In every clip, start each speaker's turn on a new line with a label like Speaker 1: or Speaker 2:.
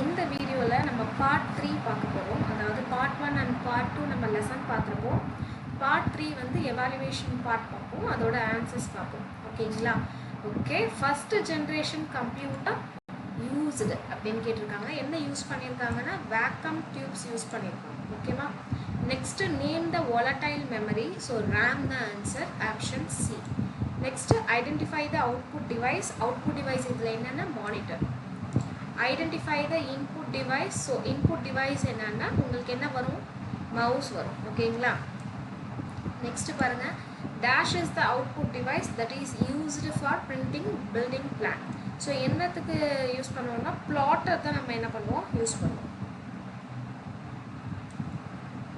Speaker 1: இந்த வீடியோவில் நம்ம பார்ட் 3 பார்க்க போகிறோம். அதாவது பார்ட் 1 அண்ட் பார்ட் 2 நம்ம லெசன் பார்த்துருப்போம். பார்ட் 3 வந்து எவாலுவேஷன் பார்ட் பார்ப்போம், அதோட ஆன்சர்ஸ் பார்ப்போம். ஓகேங்களா? Okay, first generation computer used அப்படின்னு கேட்டிருக்காங்க. என்ன யூஸ் பண்ணியிருக்காங்கன்னா வேக்கம் டியூப்ஸ் யூஸ் பண்ணியிருக்காங்க. ஓகேவா? Next name the volatile memory. So RAM தான் answer, option C. Next identify the output device. Output device இதில் என்னென்னா monitor. Identify the input device. So input device என்னன்னா உங்களுக்கு என்ன வரும், மவுஸ் வரும். ஓகேங்களா? நெக்ஸ்ட்டு பாருங்கள், dash is the output device that is used for printing building plan. So என்னத்துக்கு யூஸ் பண்ணுவோம்னா பிளாட்டர் தான் நம்ம என்ன பண்ணுவோம், யூஸ் பண்ணுவோம்.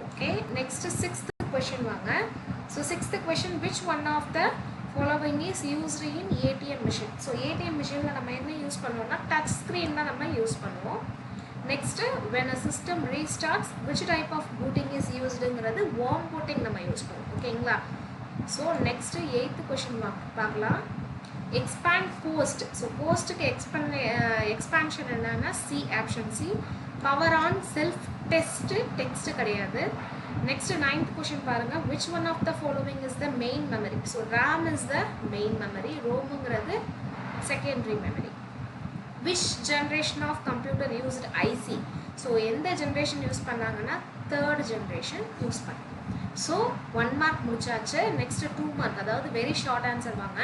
Speaker 1: ஓகே, நெக்ஸ்ட்டு 6th கொஷின் வாங்க. So 6th question, which one of the following is used in ATM machine. So ATM மிஷினில் நம்ம என்ன யூஸ் பண்ணுவோம்னா டச் ஸ்க்ரீன் தான் நம்ம யூஸ் பண்ணுவோம். Next when a system restarts which type of booting is usedங்கிறது warm booting நம்ம use பண்ணுவோம். ஓகேங்களா? ஸோ நெக்ஸ்ட்டு 8th கொஷின் பார்க்கலாம். Expand post. ஸோ போஸ்ட்டுக்கு எக்ஸ்பேன்ஷன் என்னன்னா C, option C. Power on self text கிடையாது. Next 9th question பாருங்க, which one of the following is the main memory. So RAM is the main memory, ROM ங்கிறது secondary memory. Which generation of computer used IC. So எந்த generation use பண்ணாங்கன்னா third generation use பண்ணாங்க. So 1 mark முடிச்சாச்சு. next 2 mark, அதாவது very short answer வாங்க.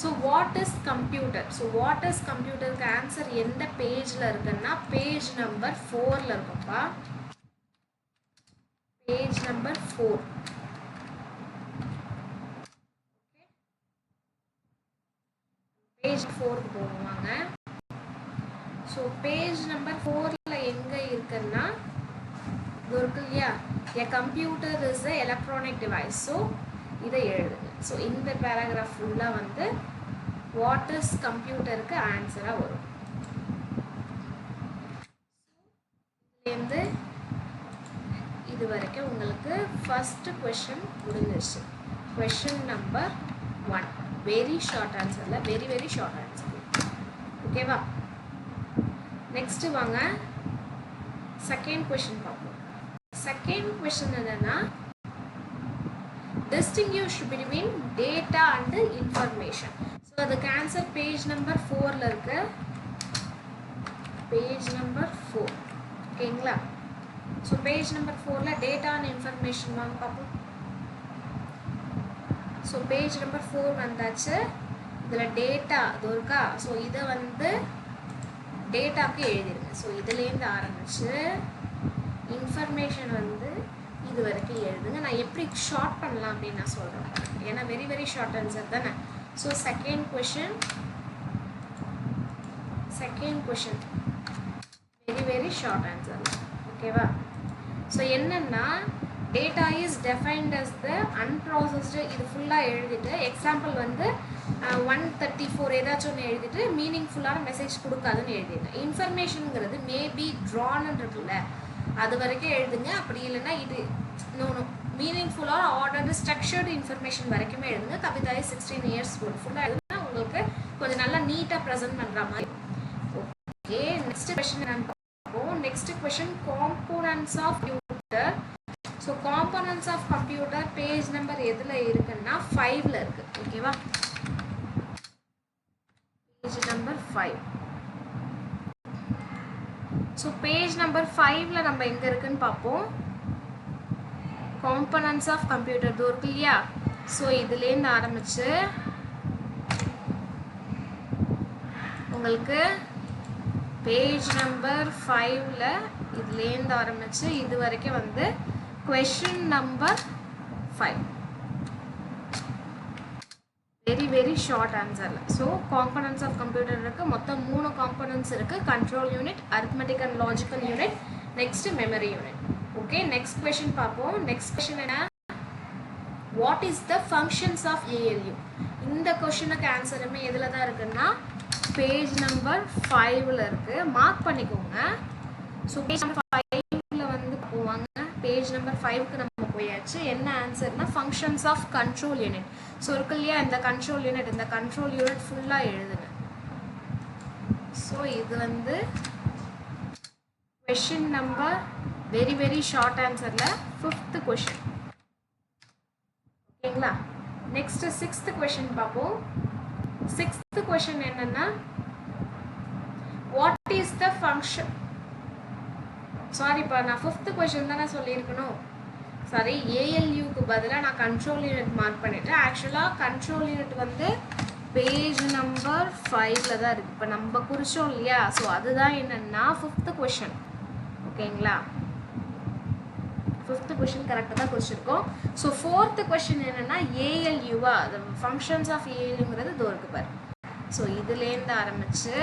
Speaker 1: So what is computer. So what is computer க்கு answer எந்த பேஜ்ல இருக்குன்னா பேஜ் நம்பர் 4ல இருக்கும்பா. Page number 4. பேஜ் 4க்கு போவாங்க. ஸோ பேஜ் நம்பர் 4ல எங்கே இருக்குன்னா இது இருக்கு இல்லையா, எ computer is a electronic device. So இதை எழுதுங்க. ஸோ இந்த பேராகிராஃப் ஃபுல்லாக வந்து வாட் இஸ் கம்ப்யூட்டருக்கு ஆன்சராக வரும். இதுலேருந்து இது வரைக்கும் உங்களுக்கு ஃபர்ஸ்ட் கொஷின் முடிஞ்சிருச்சு. கொஷின் நம்பர் 1 வெரி ஷார்ட் ஆன்சரில் வெரி ஷார்ட் ஆன்சர். ஓகேவா? நெக்ஸ்ட்டு வாங்க செகண்ட் கொஷின் பார்ப்போம். செகண்ட் கொஷின் என்னன்னா distinguish between data and information. So அதுக்கு ஆன்சர் பேஜ் நம்பர் 4ல இருக்கு. Page number 4. ஓகேங்களா? ஸோ பேஜ் நம்பர் 4ல டேட்டா அண்ட் இன்ஃபர்மேஷன் வாங்க பார்ப்போம். ஸோ பேஜ் நம்பர் 4 வந்தாச்சு. இதில் டேட்டா இது இருக்கா. ஸோ இதை வந்து டேட்டாவுக்கு எழுதிடுங்க. ஸோ இதுலேருந்து ஆரம்பிச்சு இன்ஃபர்மேஷன் வந்து இது வரைக்கும் எழுதுங்க. நான் எப்படி ஷார்ட் பண்ணலாம் அப்படின்னு நான் சொல்கிறேன், ஏன்னா வெரி ஷார்ட் ஆன்சர் தானே. So second question very short answer. ஓகேவா? ஸோ என்னன்னா data is டெஃபைன்ட் as the unprocessed. இது ஃபுல்லாக எழுதிட்டு எக்ஸாம்பிள் வந்து 134 ஏதாச்சும் ஒன்று எழுதிட்டு மீனிங்ஃபுல்லான மெசேஜ் கொடுக்காதுன்னு எழுதிடுங்க. இன்ஃபர்மேஷனுங்கிறது மேபி ட்ரான்னு இருக்குல்ல, அது வரைக்கும் எழுதுங்க. அப்படி இல்லைன்னா இது மீனிங்ஃபுல்லாக ஆர்டர்டு ஸ்ட்ரக்சர்டு இன்ஃபர்மேஷன் வரைக்குமே எழுதுங்க. கவிதா 16 years old ஃபுல்லாக எழுதுனா உங்களுக்கு கொஞ்சம் நல்லா நீட்டாக ப்ரெசென்ட் பண்ணுற மாதிரி. ஓகே, நெக்ஸ்ட் கொஷின் என்னன்னு பார்ப்போம். Next question components of computer. So components of computer page number எதில் இருக்குன்னா 5ல இருக்கு. ஓகேவா? Page number 5. So page number 5ல நம்ம எங்கே இருக்குன்னு பார்ப்போம். காம்போனன்ட்ஸ் ஆஃப் கம்ப்யூட்டர் இது இருக்கு இல்லையா. ஸோ இதுலேருந்து ஆரம்பிச்சு உங்களுக்கு பேஜ் நம்பர் 5ல இதுலேருந்து ஆரம்பிச்சு இது வரைக்கும் வந்து கொஷின் நம்பர் 5 வெரி ஷார்ட் ஆன்சரில். ஸோ காம்போனன்ட்ஸ் ஆஃப் கம்ப்யூட்டர் இருக்குது. மொத்தம் 3 காம்போனன்ட்ஸ் இருக்குது. Control unit, arithmetic and logical unit, next memory unit. Okay, next question பார்ப்போம். நெக்ஸ்ட் கொஷின் என்ன, what is the functions of ALU. இந்த கொஷினுக்கு ஆன்சருமே எதில் தான் இருக்குன்னா பேஜ் நம்பர் 5ல இருக்குது. மார்க் பண்ணிக்கோங்க. ஸோ பேஜ் நம்பர் 5ல வந்து போவாங்க. பேஜ் நம்பர் 5க்கு நம்ம போயாச்சு. என்ன ஆன்சர்னா functions of control unit. So இருக்கு இல்லையா இந்த கண்ட்ரோல் யூனிட் ஃபுல்லாக எழுதுங்க. ஸோ இது வந்து question number very short answer la fifth question. ஓகேங்களா? next sixth question பாப்போம். sixth question என்னன்னா what is the function, sorry பா நான் fifth question தான சொல்லியிருக்கணும். சாரி, ALUக்கு பதிலாக நான் கண்ட்ரோல் யூனிட் மார்க் பண்ணிட்டேன். ஆக்சுவலாக கண்ட்ரோல் யூனிட் வந்து பேஜ் நம்பர் 5ல் தான் இருக்குது. இப்போ நம்ம குறிச்சோம் இல்லையா, ஸோ அதுதான் என்னென்னா ஃபிஃப்த்து கொஷின். ஓகேங்களா? ஃபிஃப்த்து கொஷின் கரெக்டாக தான் குறிச்சிருக்கோம். ஸோ ஃபோர்த்து கொஷின் என்னென்னா ALUவா, அது ஃபங்க்ஷன்ஸ் ஆஃப் ALUங்கிறது இதோ இருக்கு பாரு. ஸோ இதுலேருந்து ஆரம்பித்து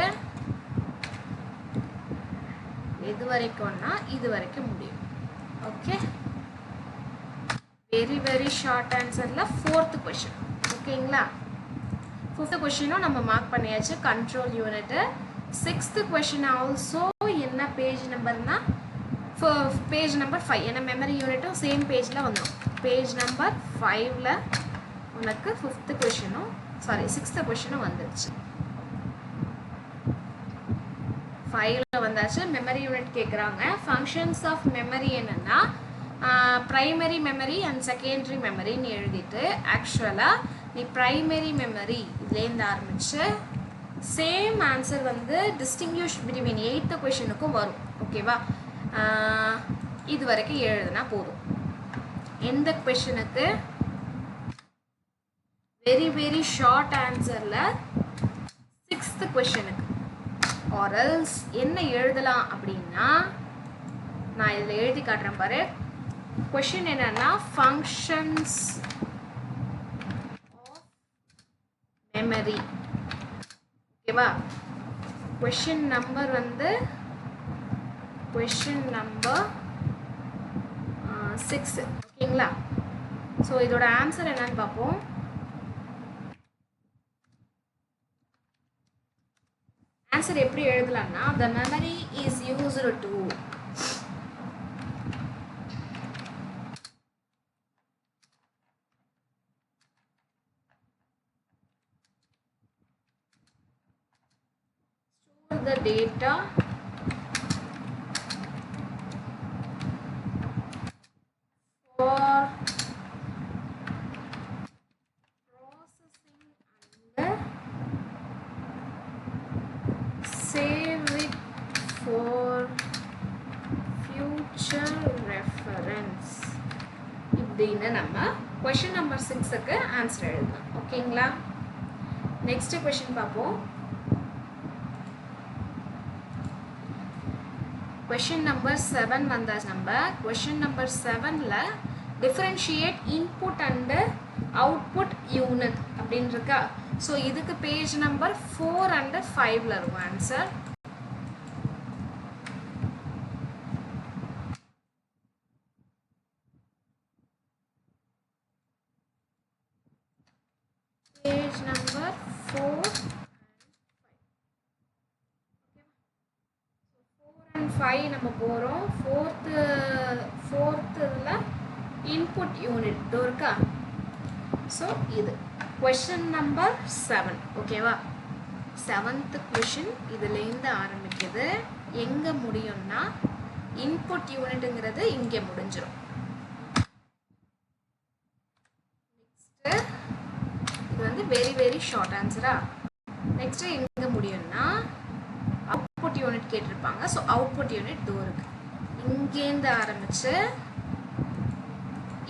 Speaker 1: எது வரைக்கும்னா இது வரைக்கும் முடியும். Okay, very short answerல fourth question. ஓகேங்களா? fifth questionம் நம்ம மார்க் பண்ணியாச்சு control unit. sixth question also என்ன பேஜ் நம்பர்னா பேஜ் நம்பர் 5. ஏன்னா மெமரி யூனிட்டும் சேம் பேஜில் வந்துடும். பேஜ் நம்பர் 5ல் உனக்கு ஃபிஃப்த்து கொஷினும் சாரி சிக்ஸ்த்து கொஷினும் வந்துடுச்சு. 5ல் வந்தாச்சு. மெமரி யூனிட் கேட்குறாங்க. ஃபங்க்ஷன்ஸ் ஆஃப் மெமரி என்னென்னா ப்ரைமரி மெமரி அண்ட் செகண்டரி மெமரின்னு எழுதிட்டு, ஆக்சுவலாக நீ ப்ரைமரி மெமரி இதுலேருந்து ஆரம்பித்து சேம் ஆன்சர் வந்து டிஸ்டிங்யூஷ் பிட்வீன் 8th கொஷினுக்கும் வரும். ஓகேவா? இது வரைக்கும் எழுதுனா போதும். எந்த கொஷனுக்கு வெரி ஷார்ட் ஆன்சரில் 6th கொஷனுக்கு ஆரல்ஸ் என்ன எழுதலாம் அப்படின்னா, நான் இதில் எழுதி காட்டுறேன் பாரு. கொஷின் என்னன்னா ஃபங்க்ஷன்ஸ் ஆஃப் மெமரி. ஓகேவா? கொஷின் நம்பர் வந்து கொஷின் நம்பர் 6. ஓகேங்களா? ஸோ இதோட ஆன்சர் என்னன்னு பார்ப்போம். ஆன்சர் எப்படி எழுதலாம்னா, the memory is used to the data for processing and save it for future reference. இப்படின்னு நம்ம கொஷின் நம்பர் 6க்கு ஆன்சர் எழுதலாம். ஓகேங்களா? நெக்ஸ்ட் கொஷின் பார்ப்போம். கொஷின் நம்பர் 7 வந்தாச்சு. நம்ம கொஷின் நம்பர் 7ல் differentiate input and output unit அப்படின்னு இருக்கா. ஸோ இதுக்கு பேஜ் நம்பர் 4 and 5ல் இருக்கும் ஆன்சர். பேஜ் நம்பர் 4 and 5 நம்ம போகிறோம். ஃபோர்த்தில் இன்புட் யூனிட் இருக்கா. ஸோ இது கொஷின் நம்பர் 7. ஓகேவா? 7th கொஷின் இதுலேருந்து ஆரம்பிக்குது. எங்கே முடியும்னா இன்புட் யூனிட்டுங்கிறது இங்கே முடிஞ்சிடும். நெக்ஸ்ட்டு இது வந்து வெரி ஷார்ட் ஆன்சரா. நெக்ஸ்ட்டு எங்கே முடியும்னா அவுட்புட் யூனிட் கேட்டிருப்பாங்க. ஸோ அவுட்புட் யூனிட் தோ இருக்கு. இங்கேருந்து ஆரம்பித்து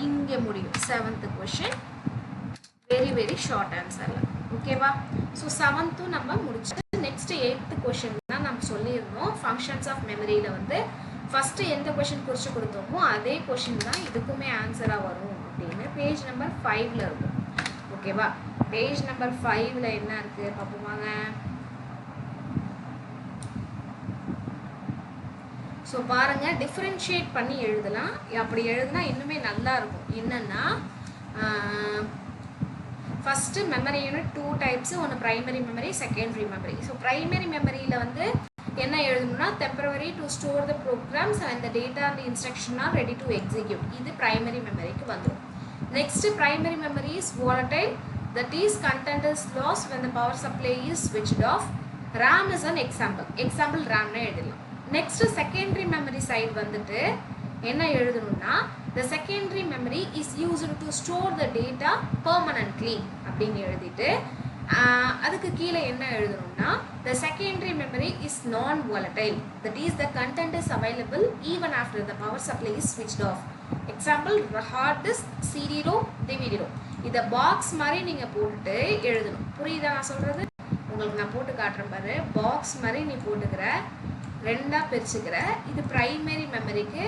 Speaker 1: இங்கே முடியும் 7th கொஷின். Very short ஆன்சரில். ஓகேவா? ஸோ 7th நம்ம முடிச்சு நெக்ஸ்ட் 8th கொஷின் தான் நம்ம சொல்லியிருந்தோம். ஃபங்க்ஷன்ஸ் ஆஃப் மெமரியில் வந்து ஃபஸ்ட்டு எந்த கொஷின் குறித்து கொடுத்தோமோ அதே கொஷின் தான் இதுக்குமே ஆன்சராக வரும் அப்படின்னு பேஜ் நம்பர் 5ல் இருக்கும். ஓகேவா? பேஜ் நம்பர் 5ல் என்ன இருக்குது பார்ப்போமாங்க. ஸோ பாருங்கள், டிஃப்ரென்ஷியேட் பண்ணி எழுதலாம். அப்படி எழுதுனா இன்னுமே நல்லா இருக்கும். என்னென்னா ஃபஸ்ட்டு மெமரி யூனிட் 2 டைப்ஸு. ஒன்று primary memory, secondary memory. So primary மெமரியில் வந்து என்ன எழுதணும்னா temporary to store the programs and the data and instruction are ready to execute. இது ப்ரைமரி மெமரிக்கு வந்துடும். Next primary memory is volatile, that is content is lost when the power supply is switched off. RAM is an example RAM னு எழுதலாம். Next secondary memory side வந்துட்டு என்ன எழுதணும்னா the secondary memory is used to store the data permanently அப்படின்னு எழுதிட்டு அதுக்கு கீழே என்ன எழுதணும்னா the secondary memory is non volatile, that is the content is available even after the power supply is switched off. Example hard disk, CD-ROM, DVD-ROM. இதை box மாதிரி நீங்கள் போட்டுட்டு எழுதணும். புரியுதா நான் சொல்கிறது? உங்களுக்கு நான் போட்டு காட்டுறேன் பாரு. பாக்ஸ் மாதிரி நீ போட்டுக்கிற, ரெண்டாக பிரிச்சுக்கிற. இது ப்ரைமரி மெமரிக்கு,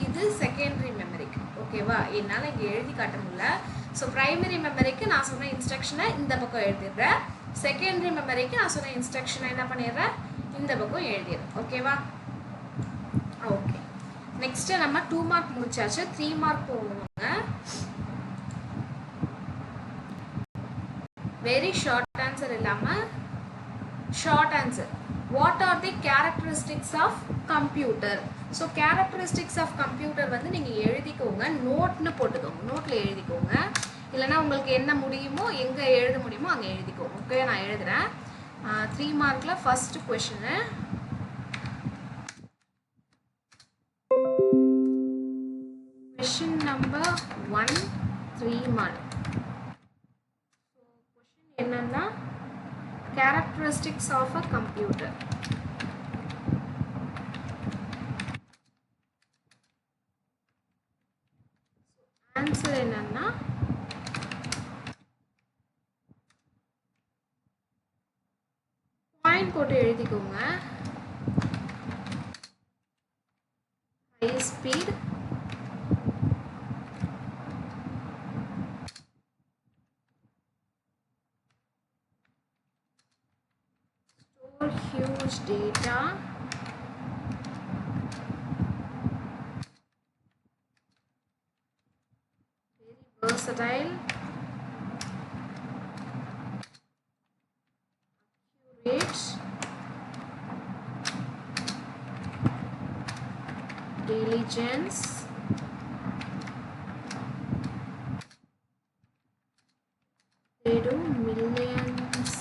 Speaker 1: இது செகண்டரி மெமரிக்கு. ஓகேவா? என்னால் இங்கே எழுதி காட்ட முடியல. ஸோ ப்ரைமரி மெமரிக்கு நான் சொன்ன இன்ஸ்ட்ரக்ஷனை இந்த பக்கம் எழுதிடுறேன். செகண்டரி மெமரிக்கு நான் சொன்ன இன்ஸ்ட்ரக்ஷனை என்ன பண்ணிடுறேன், இந்த பக்கம் எழுதிடுறேன். ஓகேவா? ஓகே. நெக்ஸ்ட் நம்ம 2 மார்க் முடிச்சாச்சு. 3 மார்க் போவாங்க. வெரி ஷார்ட் ஆன்சர் இல்லாம short answer. What are the characteristics of computer? So characteristics of computer வந்து நீங்கள் எழுதிக்கோங்க, நோட்னு போட்டுக்கோங்க, நோட்டில் எழுதிக்கோங்க. இல்லைனா உங்களுக்கு என்ன முடியுமோ, எங்கே எழுத முடியுமோ அங்கே எழுதிக்கோங்க. ஓகே, நான் எழுதுகிறேன். 3 மார்க்கில் first question. Question number 1, 3 mark. So question என்னன்னா characteristics of a computer. Answer என்னன்னா பாயிண்ட் போட்டு எழுதிக்கோங்க. high speed, huge data, very versatile, accurate, diligence, they do millions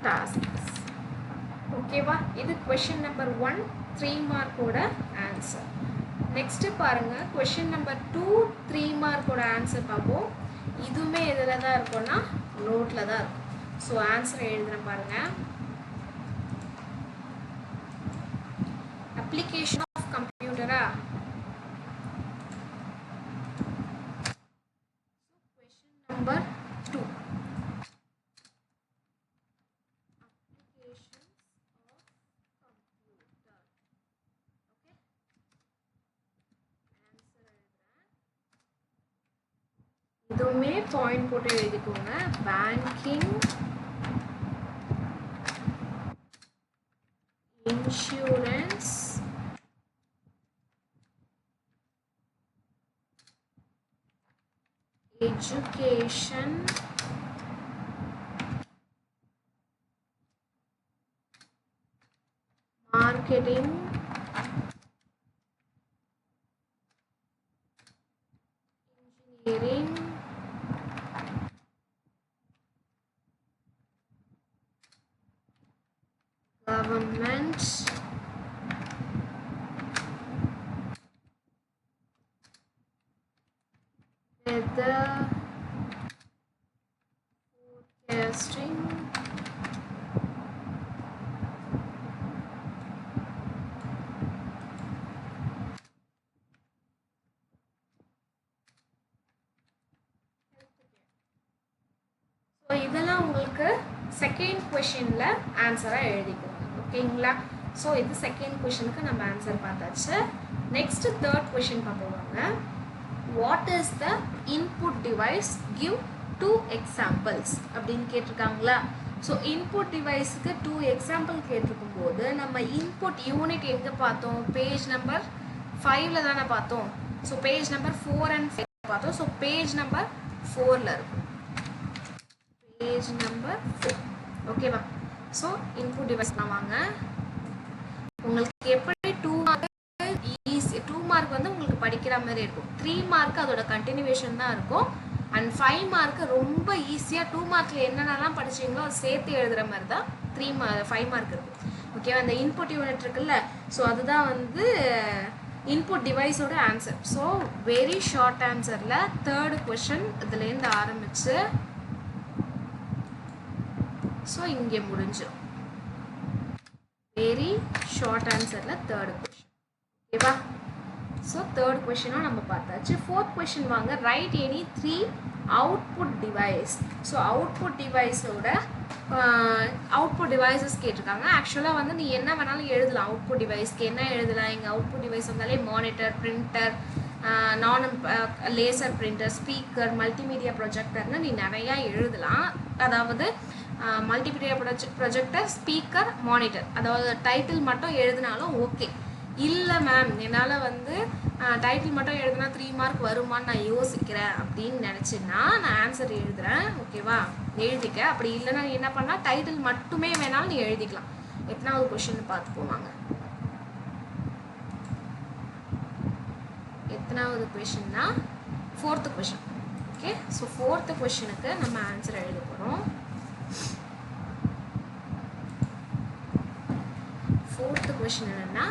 Speaker 1: tasks. ஓகேவா? இது question number 1, 3 மார்க்கோட ஆன்சர். நெக்ஸ்ட் பாருங்க, question number 2, 3 மார்க்கோட ஆன்சர் பார்ப்போம். இதுவுமே எதில் தான் இருக்கும்னா நோட்டில் தான் இருக்கும். ஸோ ஆன்சர் எழுதுகிறேன் பாருங்க. அப்ளிகேஷன் ஆஃப் கம்ப்யூட்டரா? question number 2. இதுவுமே பாயிண்ட் போட்டு எழுதிக்கோங்க. Banking, insurance, education, marketing, engineering, government, weather, forecasting, so இதெல்லாம் உங்களுக்கு செகண்ட் கொஷினில் ஆன்சராக எழுதிக்கோங்க. ஓகேங்களா? ஸோ இது செகண்ட் கொஷனுக்கு நம்ம ஆன்சர் பார்த்தாச்சு. நெக்ஸ்ட் தேர்ட் கொஷின் பார்ப்போங்க. What is the input device? Give 2 examples அப்படின்னு கேட்டிருக்காங்களா? ஸோ இன்புட் டிவைஸுக்கு 2 எக்ஸாம்பிள் கேட்டிருக்கும் போது நம்ம இன்புட் யூனிட் எங்கே பார்த்தோம்? பேஜ் நம்பர் 5ல் தானே பார்த்தோம். ஸோ பேஜ் நம்பர் 4 and 5 பார்த்தோம். ஸோ பேஜ் நம்பர் 4ல் இருக்கும். Page number 4. ஓகேவா? ஸோ இன்புட் டிவைஸ்லாம் வாங்க. உங்களுக்கு எப்படி 2 மார்க் ஈஸி, 2 மார்க் வந்து உங்களுக்கு படிக்கிற மாதிரி இருக்கும். 3 மார்க் அதோட கண்டினியூவேஷன் தான் இருக்கும். அண்ட் 5 மார்க்கு ரொம்ப ஈஸியாக 2 மார்க்கில் என்னென்னலாம் படிச்சிங்களோ அது சேர்த்து எழுதுகிற மாதிரி தான் 5 மார்க் இருக்குது. ஓகேவா? அந்த இன்புட் யூனிட் இருக்குல்ல, ஸோ அதுதான் வந்து இன்புட் டிவைஸோட ஆன்சர். ஸோ வெரி ஷார்ட் ஆன்சரில் தேர்டு கொஷின் இதுலேருந்து ஆரம்பிச்சு ஸோ இங்கே முடிஞ்சிடும். வெரி ஷார்ட் ஆன்சரில் தேர்டு கொஷின். ஓகேவா? ஸோ தேர்ட் கொஷினும் நம்ம பார்த்தாச்சு. ஃபோர்த் கொஷின் வாங்க. Write any 3 output device. So output டிவைஸோட அவுட்புட் டிவைசஸ் கேட்டிருக்காங்க. ஆக்சுவலாக வந்து நீ என்ன வேணாலும் எழுதலாம். அவுட்புட் டிவைஸ்க்கு என்ன எழுதலாம்? எங்கள் அவுட்புட் டிவைஸ் வந்தாலே monitor, printer, laser printer, speaker, multimedia ப்ரொஜெக்டர்னு நீ நிறையா எழுதலாம். அதாவது மல்டிமீடியா ப்ரொஜெக்டர், ஸ்பீக்கர், மானிட்டர், அதாவது டைட்டில் மட்டும் எழுதினாலும் ஓகே. இல்லை மேம் என்னால் வந்து டைட்டில் மட்டும் எழுதுனா 3 மார்க் வருமானு நான் யோசிக்கிறேன் அப்படின்னு நினச்சின்னா நான் ஆன்சர் எழுதுகிறேன். ஓகேவா? எழுதிக்க. அப்படி இல்லைன்னா நீ என்ன பண்ணால் டைட்டில் மட்டுமே வேணாலும் நீ எழுதிக்கலாம். எத்தனாவது கொஷின் பார்த்து போவாங்க. எத்தனாவது கொஷின்னா fourth question. Okay, so fourth கொஷினுக்கு நம்ம ஆன்சர் எழுத போகிறோம். ஃபோர்த்து கொஷின் என்னென்னா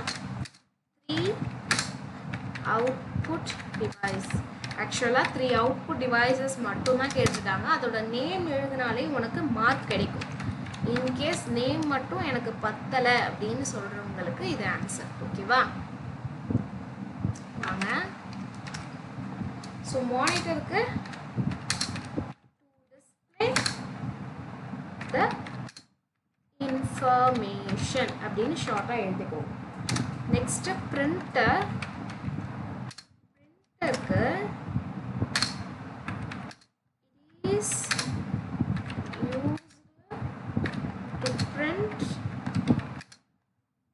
Speaker 1: 3 அவுட்புட் டிவைஸ். ஆக்சுவலாக 3 அவுட்புட் டிவைசஸ் மட்டும்தான் கேட்டுட்டாங்க. அதோட நேம் எழுதினாலே உனக்கு மார்க் கிடைக்கும். இன்கேஸ் நேம் மட்டும் எனக்கு பத்தலை அப்படின்னு சொல்கிறவங்களுக்கு இது ஆன்சர். ஓகேவா? வாங்க. ஸோ மானிட்டருக்கு டிஸ்பிளே த இன்ஃபர்மேஷன் அப்படின்னு ஷார்ட்டாக எழுதிக்குவோம். நெக்ஸ்ட் பிரிண்டருக்கு is used to print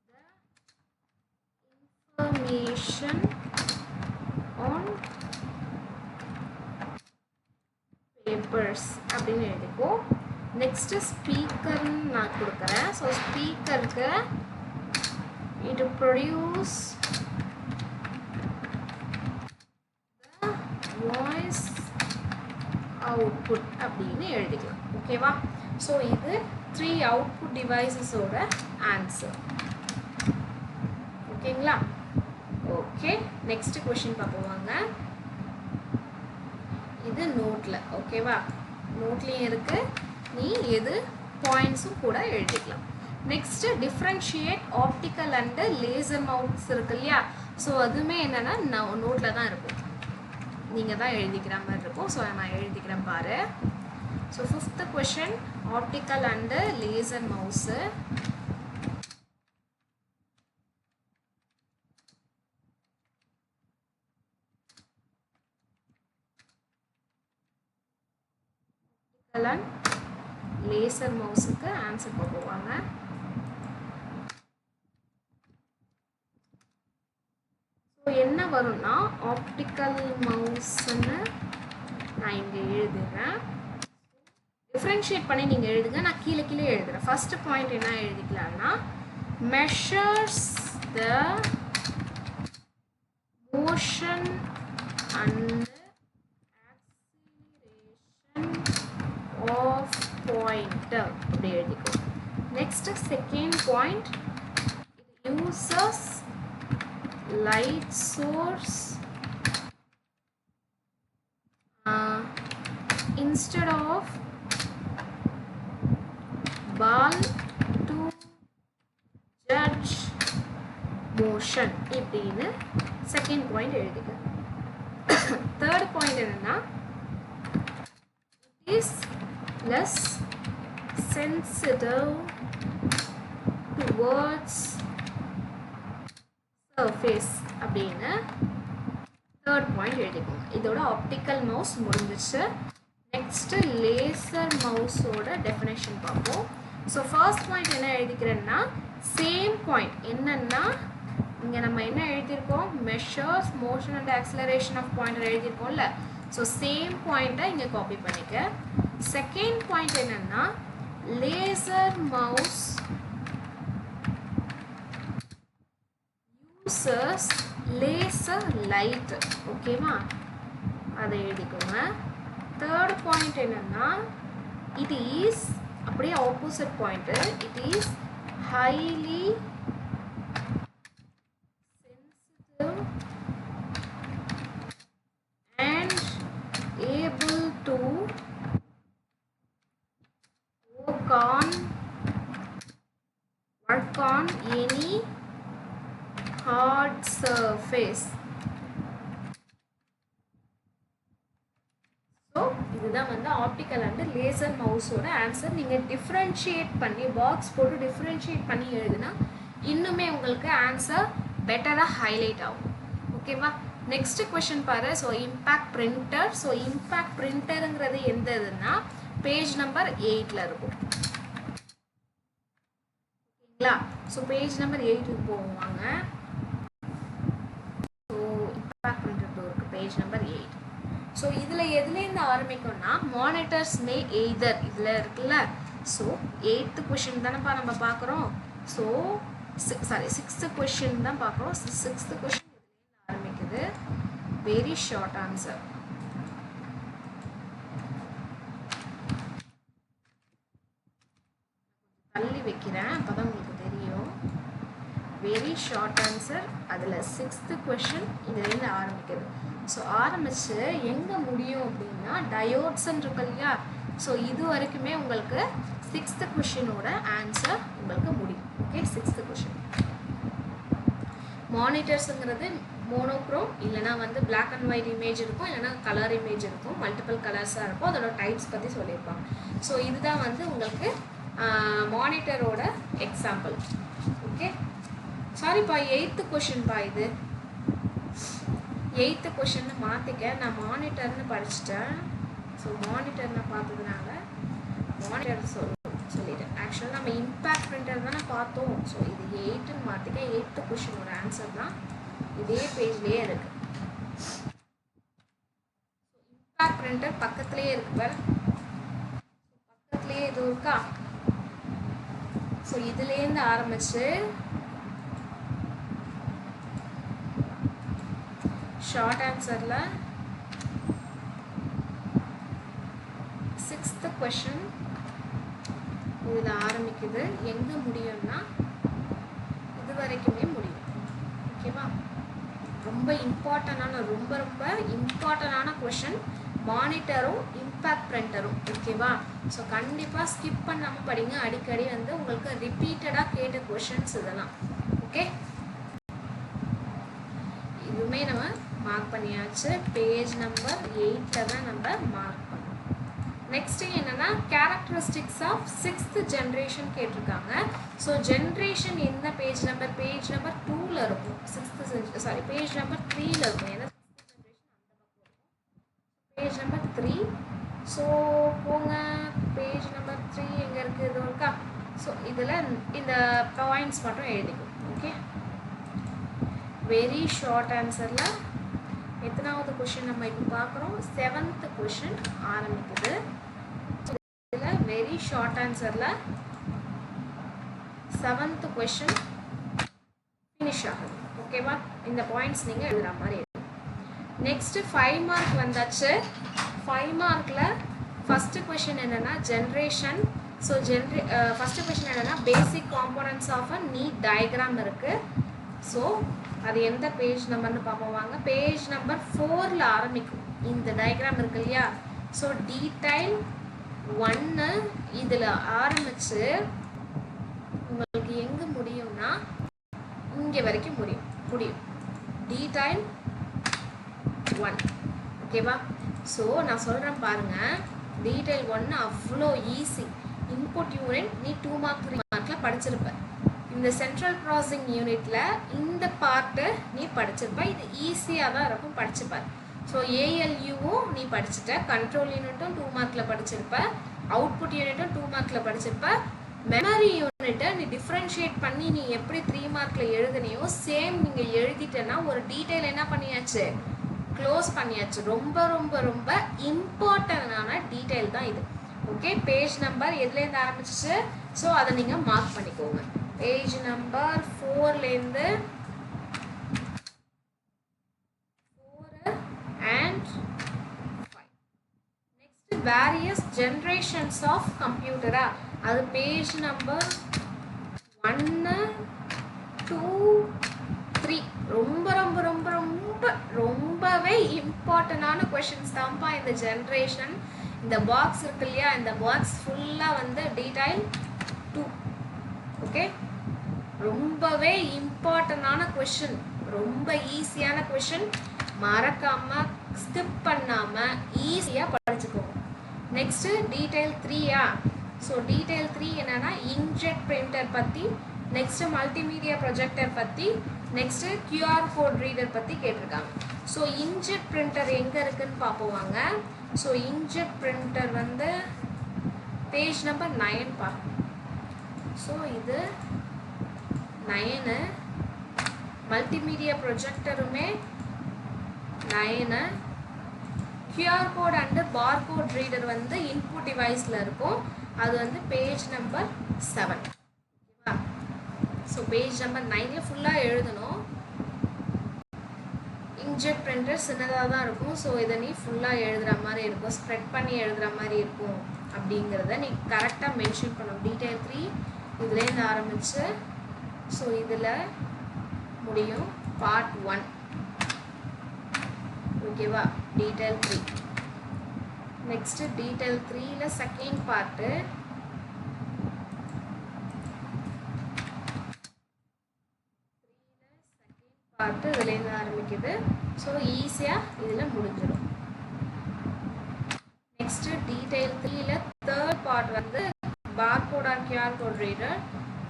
Speaker 1: the information on papers அப்படின்னு எழுதிக்கோ. நெக்ஸ்ட் ஸ்பீக்கர்னு நான் கொடுக்குறேன். ஸோ ஸ்பீக்கருக்கு it produce the voice output அப்படின்னு எழுதிக்கலாம். ஓகேவா? ஸோ இது 3 அவுட்புட் டிவைசஸோட ஆன்சர். ஓகேங்களா? ஓகே, நெக்ஸ்ட் கொஷின் பார்ப்போவாங்க. இது நோட்டில். ஓகேவா? நோட்லேயும் இருக்கு. நீ எது பாயிண்ட்ஸும் கூட எழுதிக்கலாம். Next differentiate optical and laser mouse இருக்கு இல்லையா? ஸோ அதுவுமே என்னென்னா நோட்டில் தான் இருக்கும். நீங்கள் தான் எழுதிக்கிற மாதிரி இருக்கும். ஸோ நான் எழுதிக்கிறேன் பாரு. So fifth question optical and laser mouse. Optical and laser மவுஸுக்கு ஆன்சர் போடுவாங்க. ஸோ என்ன வரும்னா ஆப்டிக்கல் மவுஸ்ன்னு நான் இங்கே எழுதுகிறேன். டிஃப்ரென்ஷியேட் பண்ணி நீங்கள் எழுதுங்க. நான் கீழே கீழே எழுதுகிறேன். ஃபஸ்ட்டு பாயிண்ட் என்ன எழுதிக்கலாம்னா measures the motion and acceleration of pointer அப்படி எழுதிக்கோ. Next second point it uses light source instead of ball to judge motion இப்படின்னு செகண்ட் பாயிண்ட் எழுதிக்க. தேர்ட் பாயிண்ட் என்னன்னா it is less sensitive towards surface அப்படின்னு third point எழுதிக்கோங்க. இதோட optical mouse முடிஞ்சிச்சு. Next laser மவுஸோட டெஃபினேஷன் பார்ப்போம். ஸோ ஃபர்ஸ்ட் பாயிண்ட் என்ன எழுதிக்கிறேன்னா சேம் பாயிண்ட் என்னன்னா இங்கே நம்ம என்ன எழுதியிருக்கோம் measures motion and acceleration of pointer எழுதியிருக்கோம்ல. ஸோ சேம் பாயிண்ட்டை இங்கே காப்பி பண்ணிக்க. செகண்ட் பாயிண்ட் என்னன்னா laser mouse uses laser light. ஓகேவா? அதை எழுதிக்கோங்க. third point என்னன்னா it is அப்படியே opposite point, it is highly sensitive and able to work on any hard surface. So இதுதான் வந்து ஆப்டிக்கல் அண்ட் லேசர் மவுஸோட ஆன்சர். நீங்கள் டிஃப்ரென்ஷியேட் பண்ணி பாக்ஸ் போட்டு டிஃப்ரென்ஷியேட் பண்ணி எழுதுனா இன்னுமே உங்களுக்கு ஆன்சர் பெட்டராக ஹைலைட் ஆகும். ஓகேவா? நெக்ஸ்ட் கொஷின் பாரு. So impact printer. So impact பிரிண்டருங்கிறது எந்த இதுன்னா பேஜ் நம்பர் 8ல் இருக்கும். ஓகேங்களா? ஸோ பேஜ் நம்பர் 8க்கு போவாங்க. ஸோ இம்பேக்ட் பிரிண்டர் இருக்கு பேஜ் நம்பர் 8. ஸோ இதில் எதுலேருந்து ஆரம்பிக்கும்னா மானிட்டர்ஸ் மே எய்தர் இதில் இருக்குல்ல. ஸோ 8th கொஷின் தானேப்பா நம்ம பார்க்குறோம். ஸோ சிக்ஸ்த்து கொஷின் தான் பார்க்குறோம். 6th கொஷின் இதுலேருந்து ஆரம்பிக்குது. Very short answer. தள்ளி வைக்கிறேன் அப்போ தான் உங்களுக்கு தெரியும். Very short answer. அதில் 6th கொஷின் இதுலேருந்து ஆரம்பிக்குது. ஸோ ஆரம்பித்து எங்கே முடியும் அப்படின்னா டயோட்ஸ்ன்னு இருக்கு இல்லையா. ஸோ இது வரைக்குமே உங்களுக்கு 6th கொஷினோட ஆன்சர் உங்களுக்கு முடியும். Okay, 6th question. மானிட்டர்ஸுங்கிறது மோனோக்ரோம் இல்லைனா வந்து பிளாக் அண்ட் ஒயிட் இமேஜ் இருக்கும், இல்லைனா கலர் இமேஜ் இருக்கும், மல்டிபிள் கலர்ஸாக இருக்கும். அதோட டைப்ஸ் பற்றி சொல்லியிருப்பாங்க. ஸோ இதுதான் வந்து உங்களுக்கு மானிட்டரோட எக்ஸாம்பிள். ஓகே, சாரிப்பா 8th கொஷின்ப்பா இது. 8th கொஷின் மாற்றிக்க நான் மானிட்டர்னு படிச்சுட்டேன். ஸோ மானிட்டர் நான் பார்த்ததுனால மானிட்டர் சொல்லிட்டேன். ஆக்சுவலாக நம்ம இம்பேக்ட் பிரிண்டர் தானே பார்த்தோம். ஸோ இது 8ன்னு மாற்றிக்க 8th கொஷினோட ஆன்சர் தான் இதே பேஜ்லேயே இருக்கு. இம்பேக்ட் பிரிண்டர் பக்கத்துலேயே இருக்கு பாரு. பக்கத்துலேயே இது இருக்கா. ஸோ இதுலேருந்து ஆரம்பிச்சு ஷார்ட் ஆன்சரில் 6th கொஷின் இதில் ஆரம்பிக்குது. எங்கே முடியும்னா இது வரைக்குமே முடியும். ஓகேவா? ரொம்ப இம்பார்ட்டண்டான ரொம்ப இம்பார்ட்டண்டான கொஷின் மானிட்டரும் இம்பேக்ட் பிரிண்டரும். ஓகேவா? ஸோ கண்டிப்பாக ஸ்கிப் பண்ணாமல் படிங்க. அடிக்கடி வந்து உங்களுக்கு ரிப்பீட்டடாக கேட்ட கொஷின்ஸ் இதெல்லாம். ஓகே, இதுவுமே நம்ம மார்க் பண்ணியாச்சு. பேஜ் நம்பர் 8ல் தான் நம்ம மார்க் பண்ணோம். நெக்ஸ்ட் என்னன்னா கேரக்டரிஸ்டிக்ஸ் ஆஃப் 6th ஜென்ரேஷன் கேட்டிருக்காங்க. ஸோ ஜென்ரேஷன் என்ன பேஜ் நம்பர் 2ல் இருக்கும். 6th பேஜ் நம்பர் 3ல் இருக்கும். ஏன்னா 6th ஜென்ரேஷன் அந்த பக்கம் இருக்கும். Page number 3. ஸோ போங்க, பேஜ் நம்பர் 3 எங்கே இருக்குது? இது இருக்கா. ஸோ இதில் இந்த பாயிண்ட்ஸ் மட்டும் எழுதிக்கும். ஓகே, வெரி ஷார்ட் ஆன்சரில் எத்தனாவது கொஷின் நம்ம இப்போ பார்க்குறோம்? 7th கொஷின் ஆரம்பிக்குது. இதில் வெரி ஷார்ட் ஆன்சரில் 7th கொஷின் ஃபினிஷ் ஆகுது. ஓகேவா? இந்த பாயிண்ட்ஸ் நீங்கள் எழுதுகிற மாதிரி. நெக்ஸ்ட்டு 5 மார்க் வந்தாச்சு. 5 மார்க்கில் ஃபஸ்ட்டு கொஷின் என்னென்னா ஜென்ரேஷன். ஸோ ஃபஸ்ட்டு கொஷின் என்னென்னா basic components of a neat diagram இருக்குது. ஸோ அது எந்த பேஜ் நம்பர்னு பார்ப்போம் வாங்க. பேஜ் நம்பர் 4ல் ஆரம்பிக்கும் இந்த டயக்ராம் இருக்கு இல்லையா. ஸோ டீடைல் 1 இதில் ஆரம்பித்து உங்களுக்கு எங்கே முடியும்னா இங்கே வரைக்கும் முடியும். டீடைல் 1. ஓகேவா? ஸோ நான் சொல்கிறேன் பாருங்கள். டீடைல் 1 அவ்வளோ ஈஸி. இன்புட் யூனிட் நீ 2 மார்க் 3 மார்க்கில் படிச்சிருப்ப. இந்த சென்ட்ரல் ப்ராசஸிங் யூனிட்டில் இந்த பார்ட்டு நீ படிச்சிருப்ப. இது ஈஸியாக தான் இருக்கும், படிச்சுப்பார். ஸோ ஏஎல்யூவும் நீ படிச்சுட்ட, கண்ட்ரோல் யூனிட்டும் 2 மார்க்கில் படிச்சிருப்ப, அவுட்புட் யூனிட்டும் 2 மார்க்கில் படிச்சிருப்ப. மெமரி யூனிட்டை நீ டிஃப்ரென்ஷியேட் பண்ணி நீ எப்படி 3 மார்க்கில் எழுதுனியோ சேம் நீங்கள் எழுதிட்டேன்னா ஒரு டீட்டெயில் என்ன பண்ணியாச்சு, க்ளோஸ் பண்ணியாச்சு. ரொம்ப ரொம்ப ரொம்ப இம்பார்ட்டண்டான டீட்டெயில் தான் இது. ஓகே, பேஜ் நம்பர் எதுலேருந்து ஆரம்பிச்சிச்சு? ஸோ அதை நீங்கள் மார்க் பண்ணிக்கோங்க. பேஜ் நம்பர் 4லேருந்து 4 and 5. வேரியஸ் ஜென்ரேஷன்ஸ் ஆஃப் கம்ப்யூட்டரா, அது பேஜ் நம்பர் 1 2 3. ரொம்ப ரொம்ப ரொம்ப ரொம்ப ரொம்பவே இம்பார்ட்டண்டான கொஷின்ஸ் தான்ப்பா இந்த ஜென்ரேஷன். இந்த பாக்ஸ் இருக்கு இல்லையா, இந்த பாக்ஸ் ஃபுல்லாக வந்து டீடைல் 2. ஓகே, ரொம்பவே இம்பார்ட்டண்டான கொஷின், ரொம்ப ஈஸியான கொஷின். மறக்காம ஸ்கிப் பண்ணாம ஈஸியாக படிச்சுக்கோங்க. நெக்ஸ்ட் டீடைல் 3யா. ஸோ டீடைல் 3 என்னன்னா இங்க்ஜெட் பிரிண்டர் பற்றி, நெக்ஸ்ட் மல்டிமீடியா ப்ரொஜெக்டர் பற்றி, நெக்ஸ்ட் QR கோட் ரீடர் பற்றி கேட்டிருக்காங்க. ஸோ இங்க்ஜெட் பிரிண்டர் எங்கே இருக்குன்னு பார்ப்போம் வாங்க. ஸோ இங்க்ஜெட் பிரிண்டர் வந்து பேஜ் நம்பர் 9 பா. ஸோ இது 9. மல்டிமீடியா ப்ரொஜெக்டருமே 9. QR code and bar code reader வந்து இன்புட் டிவைஸில் இருக்கும், அது வந்து பேஜ் நம்பர் 7. ஓகேவா. ஸோ பேஜ் நம்பர் 9 ஃபுல்லாக எழுதணும். இங்க்ஜெட் பிரிண்டர் சின்னதாக தான் இருக்கும், ஸோ இதை நீ ஃபுல்லாக எழுதுகிற மாதிரி இருக்கும், ஸ்ப்ரெட் பண்ணி எழுதுகிற மாதிரி இருக்கும் அப்படிங்கிறத நீ கரெக்டாக மென்ஷன் பண்ணணும். டீடைல் 3 இதுலேருந்து ஆரம்பித்து ஸோ இதில் முடியும் பார்ட் 1. ஓகேவா. டீடைல் 3 நெக்ஸ்ட்டு டீடைல் 3ல செகண்ட் பார்ட்டு. பார்ட்டு இதுலேருந்து ஆரம்பிக்குது, ஸோ ஈஸியாக இதில் முடிஞ்சிடும். நெக்ஸ்ட்டு டீடைல் 3ல தேர்ட் பார்ட் வந்து barcode or QR code reader.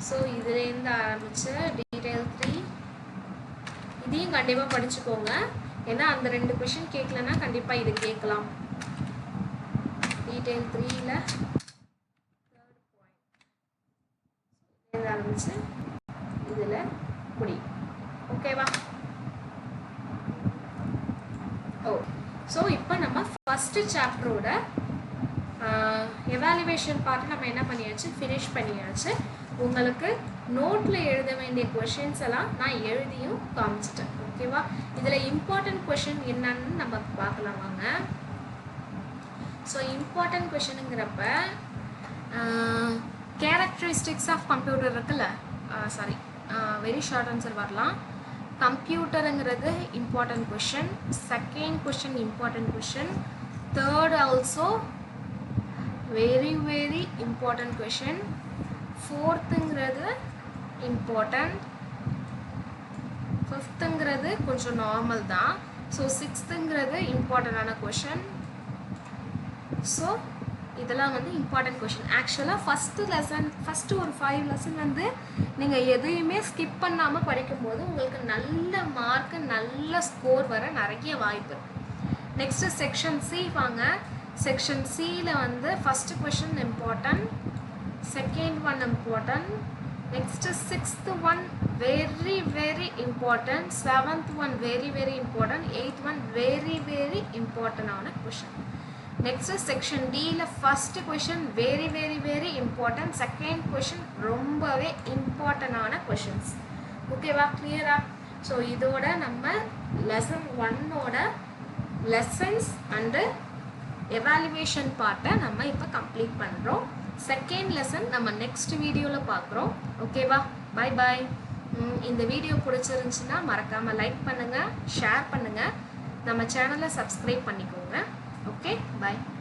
Speaker 1: So இதுலேருந்து ஆரம்பித்து டீடைல் 3 இதையும் கண்டிப்பாக படிச்சுக்கோங்க, ஏன்னா அந்த 2 கொஷின் கேட்கலன்னா கண்டிப்பாக இது கேட்கலாம். டீடைல் 3ல தேர்ட் பாயிண்ட் ஆரம்பிச்சு இதில் முடி. ஓகேவா. ஓ ஸோ இப்போ நம்ம ஃபஸ்ட்டு சாப்டரோட எவாலுவேஷன் பார்ட் நம்ம என்ன பண்ணியாச்சு, ஃபினிஷ் பண்ணியாச்சு. உங்களுக்கு நோட்டில் எழுத வேண்டிய கொஷின்ஸ் எல்லாம் நான் எழுதியும் காமிச்சிட்டேன். ஓகேவா. இதில் இம்பார்ட்டன்ட் கொஷின் என்னன்னு நம்ம பார்க்கலாம் வாங்க. ஸோ இம்பார்ட்டன்ட் கொஷினுங்கிறப்ப கேரக்டரிஸ்டிக்ஸ் ஆஃப் கம்ப்யூட்டர் இருக்குல்ல, சாரி வெரி ஷார்ட் ஆன்சர் வரலாம். கம்ப்யூட்டருங்கிறது important question, second question important question, third also very very important question, ஃபோர்த்துங்கிறது இம்பார்ட்டன்ட், ஃபிஃப்த்துங்கிறது கொஞ்சம் நார்மல் தான். ஸோ சிக்ஸ்த்துங்கிறது இம்பார்ட்டண்டான கொஷின். ஸோ இதெல்லாம் வந்து இம்பார்ட்டன்ட் கொஷின். ஆக்சுவலாக ஃபஸ்ட்டு ஒரு 5 லெசன் வந்து நீங்கள் எதையுமே ஸ்கிப் பண்ணாமல் படிக்கும்போது உங்களுக்கு நல்ல மார்க்கு நல்ல ஸ்கோர் வர நிறைய வாய்ப்பு இருக்குது. நெக்ஸ்ட்டு செக்ஷன் சி வாங்க. செக்ஷன் சியில் வந்து first question important, second one important, next sixth one very very important, seventh one very very important, eighth one very very இம்பார்ட்டண்டான கொஷின். நெக்ஸ்ட்டு செக்ஷன் டியில் first question very very very important, second question ரொம்பவே இம்பார்ட்டண்டான questions. ஓகேவா, கிளியரா? So இதோட நம்ம lesson 1ஓட lessons and evaluation பார்ட்டை நம்ம இப்போ கம்ப்ளீட் பண்ணுறோம். செகண்ட் லெசன் நம்ம நெக்ஸ்ட் வீடியோவில் பார்க்குறோம். ஓகேவா, பை பாய். இந்த வீடியோ பிடிச்சிருந்துச்சுன்னா மறக்காமல் லைக் பண்ணுங்கள், ஷேர் பண்ணுங்கள், நம்ம சேனலை சப்ஸ்கிரைப் பண்ணிக்கோங்க. Okay, bye.